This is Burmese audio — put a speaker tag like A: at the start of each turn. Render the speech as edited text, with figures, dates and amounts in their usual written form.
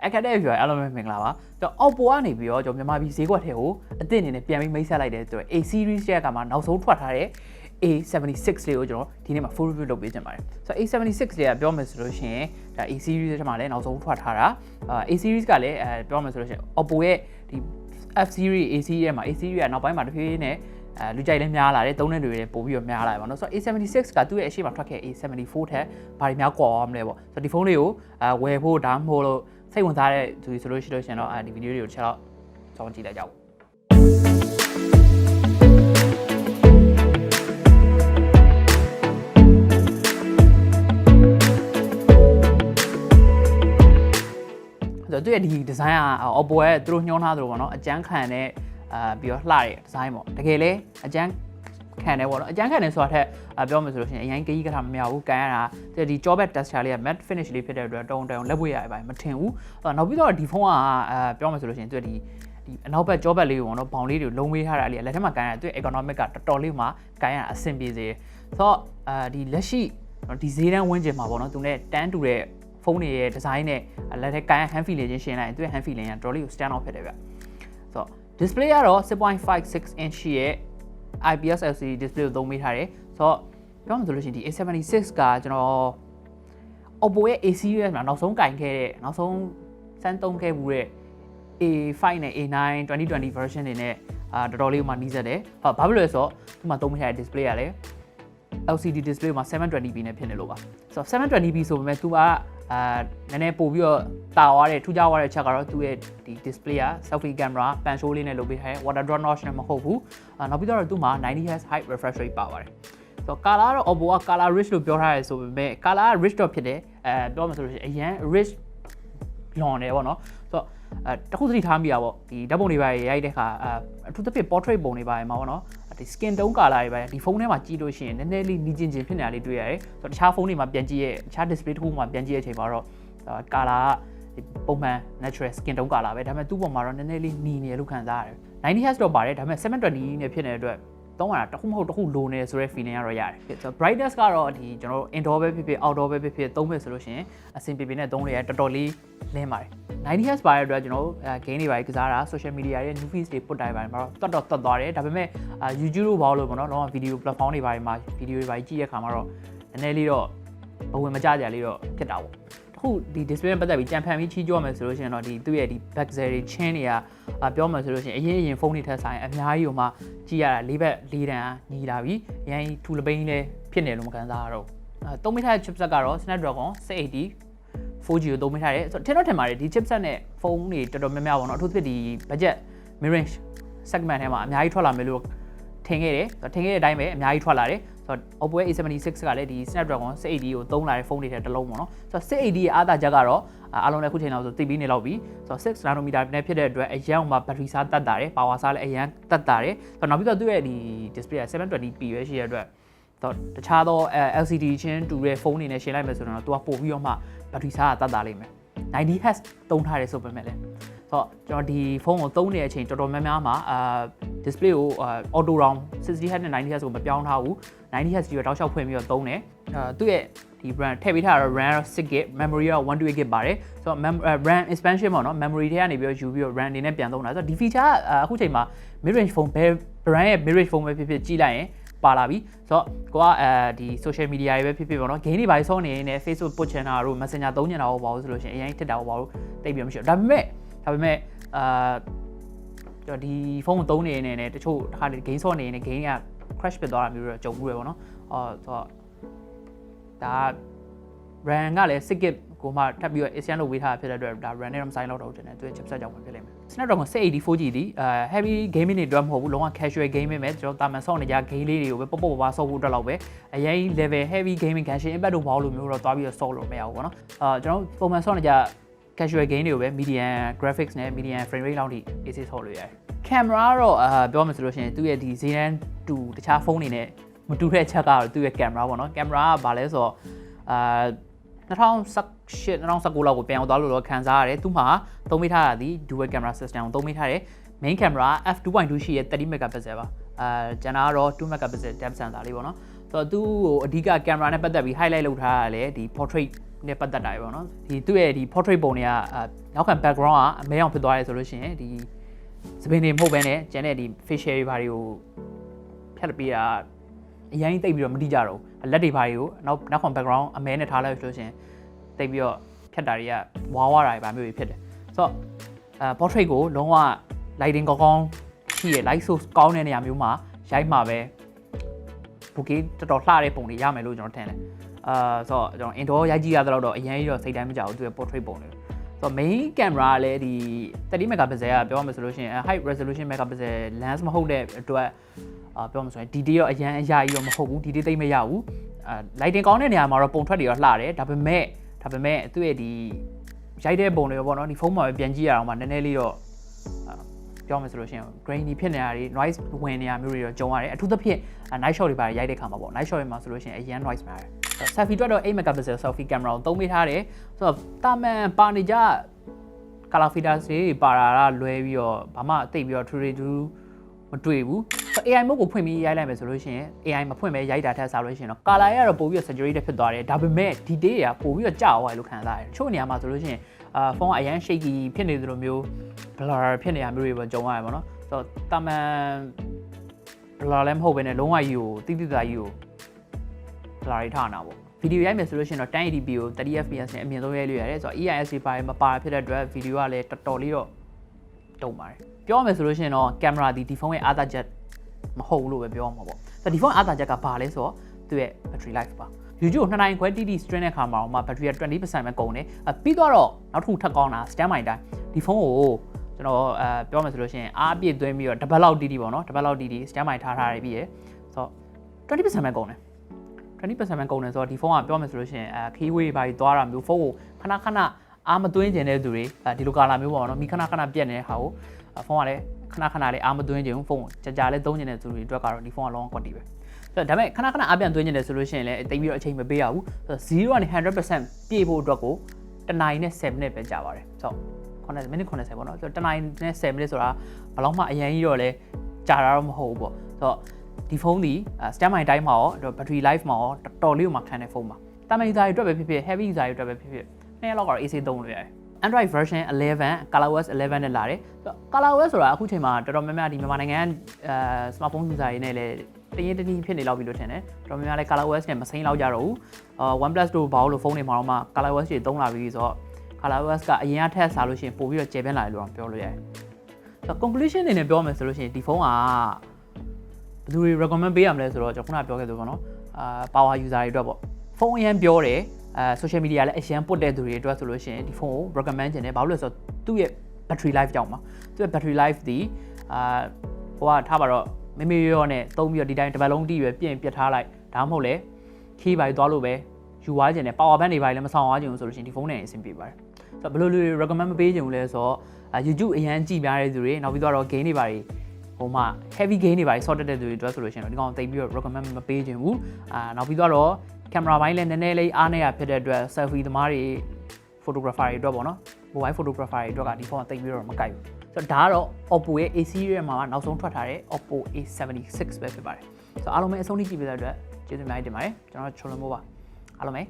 A: AkhayarTech ပြောရအောင်မင်္ဂလာပါကျွန်တော် Oppo ကနေပြီးတော့ကျွန်တော်မြန်မာပြည်ဈေးကွက်ထဲကိုအသစ်အနေနဲ့ပြန်ပြီးမိတ်ဆက်လိုက်တဲ့အတွက် A series ရဲ့ကမှာနောက်ဆုံးထွက်ထားတဲ့ A76 လေးကိုကျွန်တော်ဒီနေ့မှာ full review လုပ်ပေးချင်ပါတယ်ဆိုတော့ A76 လေးကပြောမယ်ဆိုလို့ရှိရင်ဒါ A series ထဲမှာလည်းနောက်ဆုံးထွက်ထားတာA series ကလည်းပြောမယ်ဆိုလို့ရှိရင် Oppo ရဲ့ဒီ F series A series ရဲ့မှာ A series ကနောက်ပိုင်းမှာတစ်ဖြည်းဖြည်းနဲ့လူကြိုက်လည်းများလာတယ်သုံးတဲ့လူတွေလည်းပို့ပြီးတော့များလာတယ်ပေါ့နော်ဆိုတော့ A76 ကသူ့ရဲ့အရှိမထွက်ခဲ့ A74 ထက်ဘာတွေများကွာအောင်မလဲပေါ့ဆိုတော့ဒီဖုန်းလေးကိုဝယ်ဖို့ဒါမှမဟုတ်လို့စိတ်ဝင်စားတဲ့သူဆိုလို့ရှိရင်တော့ဒီဗီဒီယိုတွေကိုတစ်ချက်တော့စောင့်ကြည့်လိုက်ကြအောင်သူရဲ့ဒီ design က Oppo ရဲ့သူတို့ညှိုးထားသလိုပေါ့နော်အကျန်းခံတဲ့ပြီးတော့လှတဲ့ design ပေါ့တကယ်လေအကျန်းခံတယ်ပေါ့နော်အကျန်းခံတယ်ဆိုတာထက်ပြောမယ်ဆိုလို့ရှိရင်အရင်ကကြီးကထားမများဘူးကန်ရတာဒီကြောဘက် texture လေးက matte finish လေးဖြစ်တဲ့အတွက်တုံလက်ဝဲရအပိုင်းမထင်ဘူးနောက်ပြီးတော့ဒီဖုန်းကပြောမယ်ဆိုလို့ရှိရင်သူဒီအနောက်ဘက်ကြောဘက်လေးကိုပေါ့နော်ဘောင်လေးတွေလုံးဝေးထားတာလေးလက်ထက်မှာကန်ရသူ economic ကတော်တော်လေးမှာကန်ရအဆင်ပြေစေဆိုတော့ဒီလက်ရှိဒီဈေးတန်းဝန်းကျင်မှာပေါ့နော်သူနဲ့တန်းတူတဲ့ဖုန်းတွေရဲ့ design နဲ့လက်ထက်ကန်ရ hand feeling ချင်းရှင်းလိုက်ရင်သူရဲ့ hand feeling ကတော်တော်လေးကို stand out ဖြစ်တယ်ဗျဆိုတော့ display ကတော့ 6.56 inch ရဲ့ IPS LCD display ကိုသုံးပေးထားတယ်ဆိုတော့ပြောမှဆိုလို့ရှိရင်ဒီ A76 ကကျွန်တော် Oppo ရဲ့ A series မှာနောက်ဆုံးကင်ခဲ့တဲ့နောက်ဆုံးစမ်းသုံးခဲ့မှုတဲ့ A5 နဲ့ A9 2020 version တွေနဲ့တော်တော်လေးမှနီးစပ်တယ်ဘာဖြစ်လို့လဲဆိုတော့ဒီမှာသုံးပေးထားတဲ့ display ကလည်း LCD display မှာ 720p နဲ့ဖြစ်နေလို့ပါဆိုတော့ 720p ဆိုပေမဲ့သူကနည်းနည်းပို့ပြီးတော့တာသွားတဲ့ထူးခြားသွားတဲ့ချက်ကတော့သူ့ရဲ့ဒီ display က selfie camera pan show လေးနဲ့လုပ်ပေးထားတယ် water drop notch နဲ့မဟုတ်ဘူးနောက်ပြီးတော့သူ့မှာ 90Hz high refresh rate ပါပါတယ်ဆိုတော့ color တော့ Oppo က color rich လို့ပြောထားတယ်ဆိုပေမဲ့ color rich တော့ဖြစ်တယ်ပြောမှဆိုလို့ရှိရင်အရင် rich လွန်တယ်ပေါ့နော်ဆိုတော့တခုသတိထားမိတာပေါ့ဒီဓာတ်ပုံတွေပါရိုက်တဲ့အခါအထူးသဖြင့် portrait ပုံတွေပါမှာပေါ့နော်ဒီ skin tone color တွေပါဒီဖုန်းထဲမှာကြည့်လို့ရှိရင်နည်းနည်းလေးနီးကျင်ဖြစ်နေတာလေးတွေ့ရတယ်ဆိုတော့တခြားဖုန်းတွေမှာပြန်ကြည့်ရဲ့တခြား display တစ်ခုမှာပြန်ကြည့်တဲ့အချိန်မှာတော့ color ကပုံမှန် natural skin tone color ပဲဒါပေမဲ့သူ့ပေါ်မှာတော့နည်းနည်းလေးနီနေလို့ခံစားရတယ် 90Hz တော့ပါတယ်ဒါပေမဲ့720နဲ့ဖြစ်နေတဲ့အတွက်သုံးရတာတစ်ခုမဟုတ်တစ်ခုလိုနေဆိုတဲ့ feeling ကတော့ရတယ်ဆိုတော့ brightness ကတော့ဒီကျွန်တော်တို့ indoor ပဲဖြစ်ဖြစ် outdoor ပဲဖြစ်ဖြစ်သုံးမယ်ဆိုလို့ရှိရင်အဆင်ပြေပြေနဲ့သုံးရတော်တော်လေးလင်းပါတယ် 90Hz ပါတဲ့အတွက်ကျွန်တော်တို့ game တွေပါကစားတာ social media ရဲ့ new feeds တွေပုတ်တိုင်းပါတယ်မှာတော့တော်သွားတယ်ဒါပေမဲ့ YouTube လို့ဘာလို့ပေါ့နော်တော့ video platform တွေပါမှာ video တွေပါကြည့်ရခါမှာတော့နည်းနည်းလေးတော့ဘဝင်မကြကြလေးတော့ဖြစ်တာပေါ့အခုဒီ display နဲ့ပတ်သက်ပြီးကြံဖန်ပြီးချီးကြွမယ်ဆိုလို့ရှိရင်တော့ဒီသူ့ရဲ့ဒီ bezel တွေချင်းတွေကပြောမယ်ဆိုလို့ရှိရင်အရင်ဖုန်းတွေထက်ဆိုင်အများကြီးဟိုမှာကြည့်ရတာ၄ဘက်၄တန်းညီလာပြီအရင်ထူလပိန်းလေးဖြစ်နေလို့မခံစားရတော့သုံးမိထားတဲ့ chipset ကတော့ Snapdragon 680 4G ကိုသုံးမိထားတယ်ဆိုတော့ထင်ပါတယ်ဒီ chipset နဲ့ဖုန်းတွေတော်တော်များများပေါ့နော်အထူးသဖြင့်ဒီ budget mid range segment ထဲမှာအများကြီးထွက်လာမယ်လို့ထင်ခဲ့တယ်ထင်ခဲ့တဲ့အတိုင်းပဲအများကြီးထွက်လာတယ်ဆိုတော့ Oppo A76 ကလည်းဒီ Snapdragon 680ကိုသုံးလာတဲ့ဖုန်းတွေထဲတစ်လုံးပေါ့နော်ဆိုတော့680ရဲ့အားသာချက်ကတော့အားလုံးလည်းခုချိန်လောက်ဆိုသိပြီးနေလောက်ပြီဆိုတော့6 nanometer နဲ့ဖြစ်တဲ့အတွက်အရန်မှာ battery စားတက်တာတယ် power စားလည်းအရန်တက်တာတယ်ဆိုတော့နောက်ပြီးတော့သူ့ရဲ့ဒီ display က 720p ပဲရှိတဲ့အတွက်ဆိုတော့တခြားသော LCD ချင်းတူတဲ့ဖုန်းတွေနဲ့ရှင်းလိုက်မယ်ဆိုတော့သူကပို့ပြီးတော့မှ battery စားတက်တာလိမ့်မယ် 90Hz သုံးထားတယ်ဆိုပေမဲ့လည်းဆိုတော့ကျွန်တော်ဒီဖုန်းကိုသုံးနေတဲ့အချိန်တော်တော်များများမှာ display ကို auto round 60Hz နဲ့ 90Hz ကိုမပြောင်းထားဘူး 90Hz ကြီးတော့တောက်လျှောက်ဖွင့်ပြီးတော့သုံးတယ်သူ့ရဲ့ဒီ brand ထည့်ပေးထားတာ RAM 6GB memory က 128GB ပါတယ်ဆိုတော့ RAM expansion ပေါ့နော် memory ထဲကနေပြီးတော့ယူပြီးတော့ RAM အနေနဲ့ပြန်သုံးတာဆိုတော့ဒီ feature ကအခုချိန်မှာ mid range phone ဘယ် brand ရဲ့ mid range phone ပဲဖြစ်ဖြစ်ကြည့်လိုက်ရင်ပါလာပြီဆိုတော့ကိုကဒီ social media တွေပဲဖြစ်ဖြစ်ပေါ့နော် game တွေပါဆောင်းနေနေ Facebook ပို့ချင်တာတို့ Messenger သုံးချင်တာတော့ပါဘူးဆိုလို့ရှိရင်အရင်ထစ်တာတော့ပါဘူးတိတ်ပြီးမရှိဘူးဒါပေမဲ့ဒီဖုန်းကိုသုံးနေနေတချို့တစ်ခါလေ game ဆော့နေနေ game က crash ဖြစ်သွားတာမျိုးတော့ကြုံဘူးရပေါ့နော်ဆိုတော့ဒါ RAM ကလည်း 6GB ကိုမှထပ်ပြီးတော့ extend လုပ်ပေးထားတာဖြစ်တဲ့အတွက်ဒါ RAM နဲ့တော့မဆိုင်တော့တော့တင်တယ်သူရဲ့ chipset ကြောင့်ပဲဖြစ်လိမ့်မယ် Snapdragon 680 4G ဒီheavy gaming တွေအတွက်မဟုတ်ဘူးလုံးဝ casual gaming ပဲကျွန်တော်တာမန်ဆော့နေကြ game လေးတွေကိုပဲပေါ့ပေါ့ပါဆော့ဖို့အတွက်လောက်ပဲအရင် level heavy gaming Genshin Impact တို့ဘာလို့မျိုးတော့တွားပြီးတော့ဆော့လို့မရဘူးပေါ့နော်ကျွန်တော်ပုံမှန်ဆော့နေကြ casual game တွေကိုပဲ medium graphics နဲ့ medium frame rate လောက်ထိ AC ဆော့လို့ရတယ် camera တော့ပြောမှဆိုလို့ရှိရင်သူ့ရဲ့ဒီဈေးတန်းတူတခြားဖုန်းတွေနဲ့မတူတဲ့ချက်ကတော့သူ့ရဲ့ camera ပေါ့နော် camera ကဘာလဲဆိုတော့2018 2019လောက်ကိုပြန်အောင်သွားလို့တော့ခံစားရတယ်သူမှာသုံးမိထားတာဒီ dual camera system ကိုသုံးမိထားတယ် main camera f2.2 ရှိရဲ့30 megapixel ပါကျန်တာကတော့2 megapixel depth sensor လေးပေါ့နော်ဆိုတော့သူ့ကိုအဓိက camera နဲ့ပတ်သက်ပြီး highlight လုပ်ထားတာလည်းဒီ portrait နဲ့ပတ်သက်တာပဲပေါ့နော်ဒီသူ့ရဲ့ဒီ portrait ပုံတွေကနောက်ခံ background ကအမဲအောင်ဖြစ်သွားတယ်ဆိုလို့ရှိရင်ဒီစပင်းတွေမဟုတ်ဘဲနဲ့ကျန်တဲ့ဒီ facial တွေဘာတွေကိုဖြတ်ပြီးတာအရင်တိတ်ပြီးတော့မတိကြတော့လက်တွေဘာတွေကိုနောက်ခံ background အမဲနဲ့ထားလိုက်လို့ရှိရင်တိတ်ပြီးတော့ဖြတ်တာတွေကဝါးဝါတာတွေဘာမျိုးတွေဖြစ်တယ်ဆိုတော့portrait ကိုလုံးဝ lighting ကောင်းရှိရ light source ကောင်းတဲ့နေရာမျိုးမှာရိုက်မှာပဲ bouquet တော်တော်လှတဲ့ပုံတွေရမယ်လို့ကျွန်တော်ထင်တယ်ဆိုတော့ကျွန်တော် indoor ရိုက်ကြည့်ရတော့အရင်ကြီးတော့စိတ်တိုင်းမကြဘူးသူရဲ့ portrait ပုံတွေဆိုတော့ main camera ကလည်းဒီ30 megapixel ကပြောရမယ်ဆိုလို့ရှိရင် high resolution megapixel lens မဟုတ်တဲ့အတွက်ပြောမှဆိုရင် detail ရောအရင်အရာကြီးတော့မဟုတ်ဘူး detail သိမ့်မရဘူးlighting ကောင်းတဲ့နေရာမှာတော့ပုံထွက်တွေရောလှတယ်ဒါပေမဲ့သူ့ရဲ့ဒီရိုက်တဲ့ပုံတွေပေါ့နော်ဒီဖုန်းမှာပဲပြန်ကြည့်ရအောင်မှာနည်းနည်းလေးတော့ပြောမယ်ဆိုလို့ရှိရင် grainy ဖြစ်နေတာတွေ noise ဝင်နေတာမျိုးတွေတော့ကြုံရတယ်အထူးသဖြင့် night shot တွေပါရိုက်တဲ့ခါမှာပေါ့ night shot တွေမှာဆိုလို့ရှိရင်အရင် noise များတယ် selfie အတွက်တော့8 megapixel selfie camera ကိုသုံးပေးထားတယ်ဆိုတော့တာမန်ပါနေကြ color filters တွေပါတာလွဲပြီးတော့ဘာမှတိတ်ပြီးတော့ true မတွေ့ဘူး AI mode ကိုဖွင့်ပြီးရိုက်လိုက်မယ်ဆိုလို့ရှိရင် AI မဖွင့်ပဲရိုက်တာထက်စားလို့ရှိရင်တော့ color ရတော့ပို့ပြီးတော့ saturated ဖြစ်သွားတယ်ဒါပေမဲ့ detail တွေကပို့ပြီးတော့ကြာသွားတယ်လို့ခံစားရတယ်ချို့နေရာမှာဆိုလို့ရှိရင်ဖုန်းကအရင် shaky ဖြစ်နေသလိုမျိုး blur ဖြစ်နေတာမျိုးတွေပဲကြုံရတယ်ပေါ့နော်ဆိုတော့တာမန် blur လည်းမဟုတ်ဘဲနဲ့လုံးဝကြီးကိုတိတိကျကျကြီးကို blur တွေထားနေတာပေါ့ဗီဒီယိုရိုက်မယ်ဆိုလို့ရှိရင်တော့ 1080p ကို 30fps နဲ့အမြင့်ဆုံးရိုက်လို့ရတယ်ဆိုတော့ EIS တွေပါမပါဖြစ်တဲ့အတွက်ဗီဒီယိုကလည်းတော်တော်လေးတော့တုံပါတယ်ပြောရမယ်ဆိုလို့ရှိရင်တော့ camera ဒီဖုန်းရဲ့အားသာချက်မဟုတ်ဘူးလို့ပဲပြောမှာပေါ့ဆိုတော့ဒီဖုန်းအားသာချက်ကဘာလဲဆိုတော့သူ့ရဲ့ battery life ပါ YouTube 2နိုင်ခွဲတိတိ stream တဲ့ခါမှာမှ battery က 20% ပဲကုန်တယ်ပြီးတော့နောက်တစ်ခုထပ်ကောင်းတာ standby တိုင်းဒီဖုန်းကိုကျွန်တော်ပြောမယ်ဆိုလို့ရှိရင်အားပြည့်သွင်းပြီးတော့တစ်ပတ်လောက်တိတိပေါ့နော်တစ်ပတ်လောက်တိတိ standby ထားရပြီးရယ်ဆိုတော့ 20% ပဲကုန်တယ် 20% ပဲကုန်တယ်ဆိုတော့ဒီဖုန်းကပြောမယ်ဆိုလို့ရှိရင်keyway ဘာကြီးသွားတာမျိုးဖုန်းကိုခဏအားမသွင်းခြင်းတဲ့သူတွေဒီလိုကာလာမျိုးပေါ့နော်မိခဏပြက်နေတဲ့ဟာကိုဖုန်းကလည်းခဏလေးအားမသွင်းခြင်းဖုန်းကိုကြာလေးသုံးခြင်းတဲ့သူတွေအတွက်ကတော့ဒီဖုန်းကလုံးဝကွက်တီပဲဆိုတော့ဒါပေမဲ့ခဏအားပြန်သွင်းခြင်းတယ်ဆိုလို့ရှိရင်လည်းတိတ်ပြီးတော့အချိန်မပေးရဘူး0ကနေ 100% ပြည့်ဖို့အတွက်ကို1နာရီနဲ့10မိနစ်ပဲကြာပါတယ်ဆိုတော့မိနစ်90ပေါ့နော်ဆိုတော့1နာရီနဲ့10မိနစ်ဆိုတာဘယ်လောက်မှအရင်ကြီးတော့လဲကြာတာတော့မဟုတ်ဘူးပေါ့ဆိုတော့ဒီဖုန်းဒီ standby တိုင်းမှာရော battery life မှာရောတော်တော်လေးကိုမှခံတဲ့ဖုန်းပါတာမန် user တွေအတွက်ပဲဖြစ်ဖြစ် heavy user တွေအတွက်ပဲဖြစ်ဖြစ်နှစ်ရက်လောက်ကတော့ AC သုံးလို့ရတယ် Android version 11 ColorOS 11နဲ့လာတယ် ColorOS ဆိုတာအခုချိန်မှာတော်တော်များများဒီမြန်မာနိုင်ငံsmartphone user တွေနဲ့လည်းတရင်တနည်းဖြစ်နေလောက်ပြီလို့ထင်တယ်တော်တော်များများလည်း ColorOS နဲ့မစိမ်းလောက်ကြတော့ဘူးOnePlus တို့ဘာလို့ဖုန်းတွေမှာတော့မှ ColorOS တွေသုံးလာပြီဆိုတော့ ColorOS ကအရင်ကထက်စားလို့ရှိရင်ပို့ပြီးတော့ကျေပန်းလာတယ်လို့ပြောလို့ရတယ်ဆိုတော့ conclusion အနေနဲ့ပြောမယ်ဆိုလို့ရှိရင်ဒီဖုန်းကဘယ်သူတွေ recommend ပေးရမလဲဆိုတော့ကျွန်တော်ခုနပြောခဲ့သလိုပေါ့နော်power user တွေအတွက်ပေါ့ဖုန်းအရင်ပြောတယ်social media လည်းအရင်ပုတ်တဲ့သူတွေအတွက်ဆိုလို့ရှိရင်ဒီဖုန်းကို recommend ချင်တယ်ဘာလို့လဲဆိုတော့သူ့ရဲ့ battery life ကြောင့်ပါသူ့ရဲ့ battery life ဒီဟိုကထားပါတော့မေရောနဲ့သုံးပြီးတော့ဒီတိုင်းတစ်ပတ်လုံးတီးရွယ်ပြင်ပြတ်ထားလိုက်ဒါမှမဟုတ်လေခီးပါသွားလို့ပဲယူသွားခြင်းနဲ့ power bank တွေပါလည်းမဆောင်သွားခြင်းဆိုလို့ရှိရင်ဒီဖုန်းနဲ့အဆင်ပြေပါတယ်ဆိုတော့ဘယ်လိုလူတွေ recommend မပေးခြင်းလဲဆိုတော့ YouTube အရင်ကြည့်ပြတဲ့သူတွေနောက်ပြီးတော့ game တွေပါဟိုမှာ heavy game တွေပါဆော့တက်တဲ့သူတွေအတွက်ဆိုလို့ရှိရင်တော့ဒီကောင်တိတ်ပြီးတော့ recommend မပေးခြင်းဘူးနောက်ပြီးတော့ကင်မရာပိုင်းလည်းနည်းနည်းလေးအားနေရဖြစ်တဲ့အတွက် selfie သမားတွေ photographer တွေအတွက်ပေါ့နော် mobile photographer တွေအတွက်ကဒီဖုန်းကတိတ်ပြီးတော့မကိုက်ဘူးဆိုတော့ဒါကတော့ Oppo ရဲ့ A series မှာနောက်ဆုံးထွက်ထားတဲ့ Oppo A76 ပဲဖြစ်ပါတယ်ဆိုတော့အားလုံးပဲအဆုံးထိကြည့်ပေးတဲ့အတွက်ကျေးဇူးအများကြီးတင်ပါတယ်ကျွန်တော်ချိုလွန်မိုးပါအားလုံးပဲ